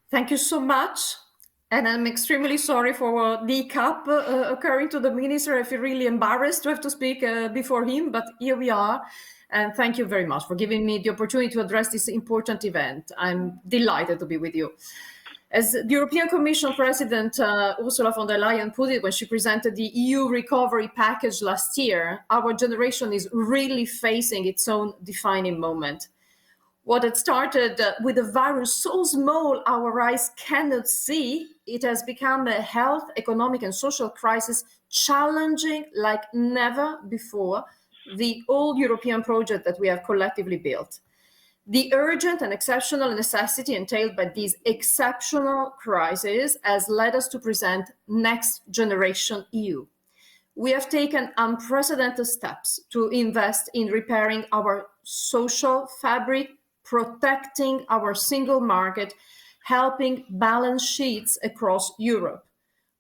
Thank you so much. And I'm extremely sorry for the hiccup occurring to the minister. I feel really embarrassed to have to speak before him, but here we are. And thank you very much for giving me the opportunity to address this important event. I'm delighted to be with you. As the European Commission President Ursula von der Leyen put it when she presented the EU recovery package last year, our generation is really facing its own defining moment. What had started with a virus so small our eyes cannot see, it has become a health, economic, and social crisis challenging like never before the old European project that we have collectively built. The urgent and exceptional necessity entailed by these exceptional crises has led us to present Next Generation EU. We have taken unprecedented steps to invest in repairing our social fabric, protecting our single market, helping balance sheets across Europe.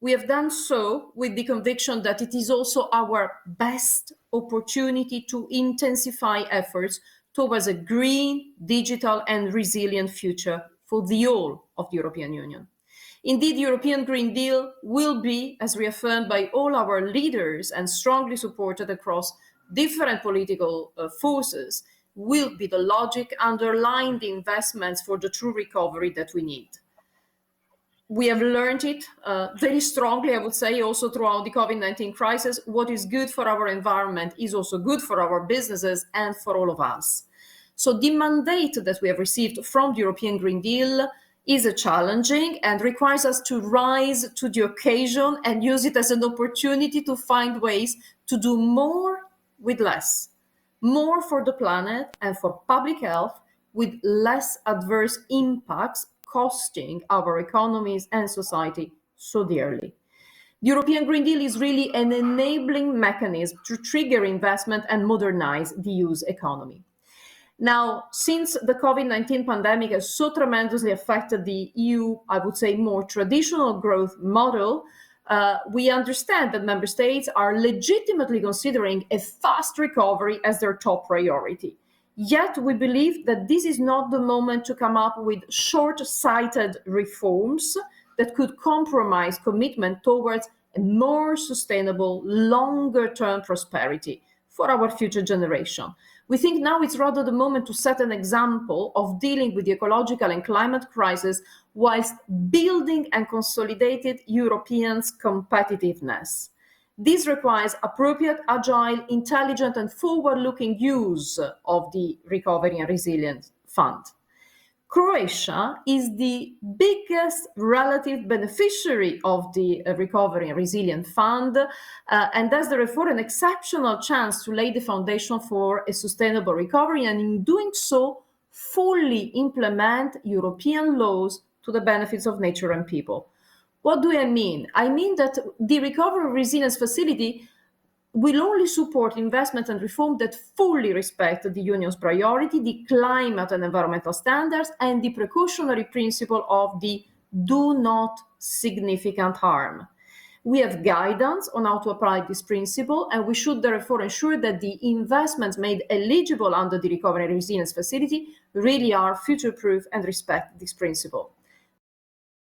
We have done so with the conviction that it is also our best opportunity to intensify efforts towards a green, digital, and resilient future for the whole of the European Union. Indeed, the European Green Deal will be, as reaffirmed by all our leaders and strongly supported across different political forces, will be the logic underlying the investments for the true recovery that we need. We have learned it very strongly, I would say, also throughout the COVID-19 crisis. What is good for our environment is also good for our businesses and for all of us. So the mandate that we have received from the European Green Deal is a challenging and requires us to rise to the occasion and use it as an opportunity to find ways to do more with less, more for the planet and for public health with less adverse impacts costing our economies and society so dearly. The European Green Deal is really an enabling mechanism to trigger investment and modernize the EU's economy. Now, since the COVID-19 pandemic has so tremendously affected the EU, I would say, more traditional growth model, we understand that member states are legitimately considering a fast recovery as their top priority. Yet we believe that this is not the moment to come up with short-sighted reforms that could compromise commitment towards a more sustainable, longer-term prosperity for our future generation. We think now it's rather the moment to set an example of dealing with the ecological and climate crisis whilst building and consolidating Europeans' competitiveness. This requires appropriate, agile, intelligent, and forward-looking use of the Recovery and Resilience Fund. Croatia is the biggest relative beneficiary of the Recovery and Resilience Fund, and thus therefore an exceptional chance to lay the foundation for a sustainable recovery, and in doing so, fully implement European laws to the benefits of nature and people. What do I mean? I mean that the Recovery and Resilience Facility will only support investment and reform that fully respect the Union's priority, the climate and environmental standards, and the precautionary principle of the do not significant harm. We have guidance on how to apply this principle, and we should therefore ensure that the investments made eligible under the Recovery and Resilience Facility really are future-proof and respect this principle.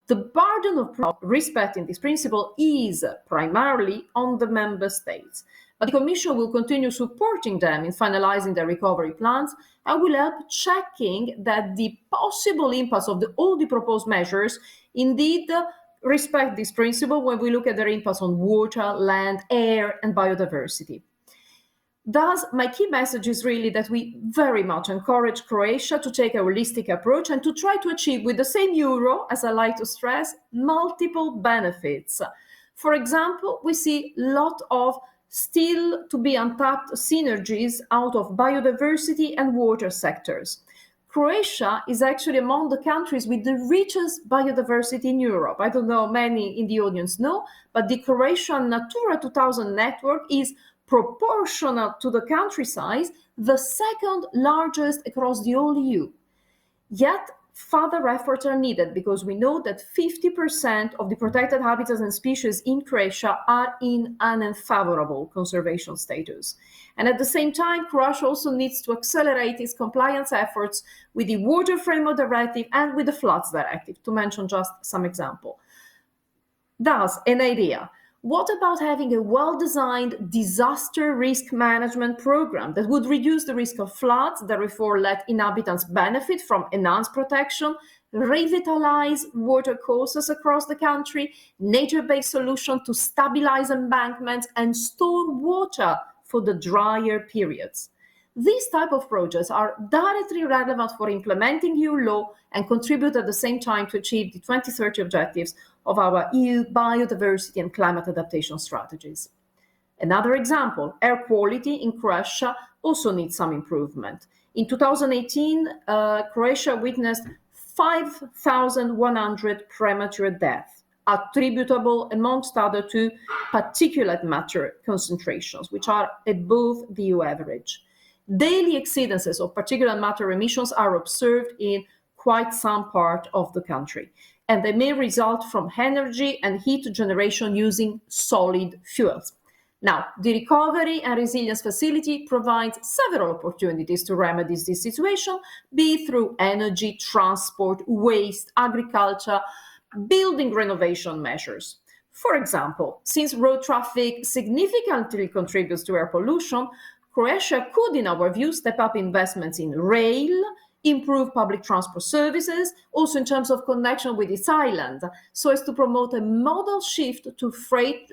The burden of respecting this principle is primarily on the member states, but the Commission will continue supporting them in finalizing their recovery plans and will help checking that the possible impacts of all the proposed measures indeed respect this principle when we look at their impacts on water, land, air, and biodiversity. Thus, my key message is really that we very much encourage Croatia to take a holistic approach and to try to achieve, with the same euro, as I like to stress, multiple benefits. For example, we see a lot of still to be untapped synergies out of biodiversity and water sectors. Croatia is actually among the countries with the richest biodiversity in Europe. I don't know, many in the audience know, but the Croatian Natura 2000 network is proportional to the country size, the second largest across the whole EU. Yet, further efforts are needed because we know that 50% of the protected habitats and species in Croatia are in an unfavorable conservation status. And at the same time, Croatia also needs to accelerate its compliance efforts with the Water Framework Directive and with the Floods Directive, to mention just some examples. Thus, an idea. What about having a well-designed disaster risk management program that would reduce the risk of floods, therefore let inhabitants benefit from enhanced protection, revitalize water courses across the country, nature-based solution to stabilize embankments and store water for the drier periods? These type of projects are directly relevant for implementing EU law and contribute at the same time to achieve the 2030 objectives of our EU biodiversity and climate adaptation strategies. Another example, air quality in Croatia also needs some improvement. In 2018, Croatia witnessed 5,100 premature deaths, attributable, amongst other, to particulate matter concentrations, which are above the EU average. Daily exceedances of particulate matter emissions are observed in quite some part of the country, and they may result from energy and heat generation using solid fuels. Now, the Recovery and Resilience Facility provides several opportunities to remedy this situation, be it through energy, transport, waste, agriculture, building renovation measures. For example, since road traffic significantly contributes to air pollution, Croatia could, in our view, step up investments in rail, improve public transport services, also in terms of connection with its island, so as to promote a modal shift to freight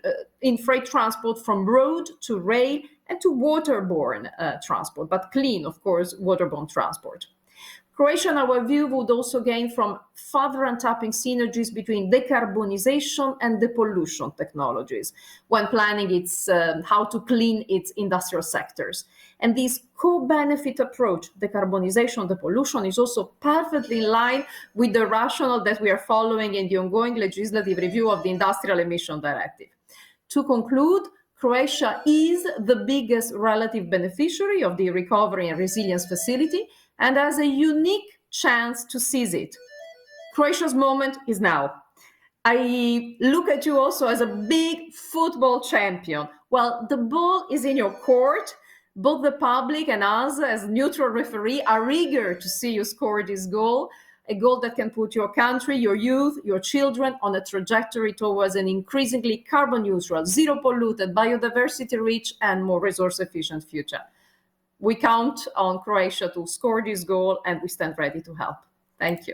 transport from road to rail and to waterborne transport, but clean, of course, waterborne transport. Croatia, in our view, would also gain from further untapping synergies between decarbonization and depollution technologies when planning how to clean its industrial sectors. And this co-benefit approach, decarbonization, depollution, is also perfectly in line with the rationale that we are following in the ongoing legislative review of the Industrial Emission Directive. To conclude, Croatia is the biggest relative beneficiary of the Recovery and Resilience Facility and has a unique chance to seize it. Croatia's moment is now. I look at you also as a big football champion. Well, the ball is in your court. Both the public and us as neutral referee are eager to see you score this goal, a goal that can put your country, your youth, your children on a trajectory towards an increasingly carbon neutral, zero polluted, biodiversity rich and more resource efficient future. We count on Croatia to score this goal and we stand ready to help. Thank you.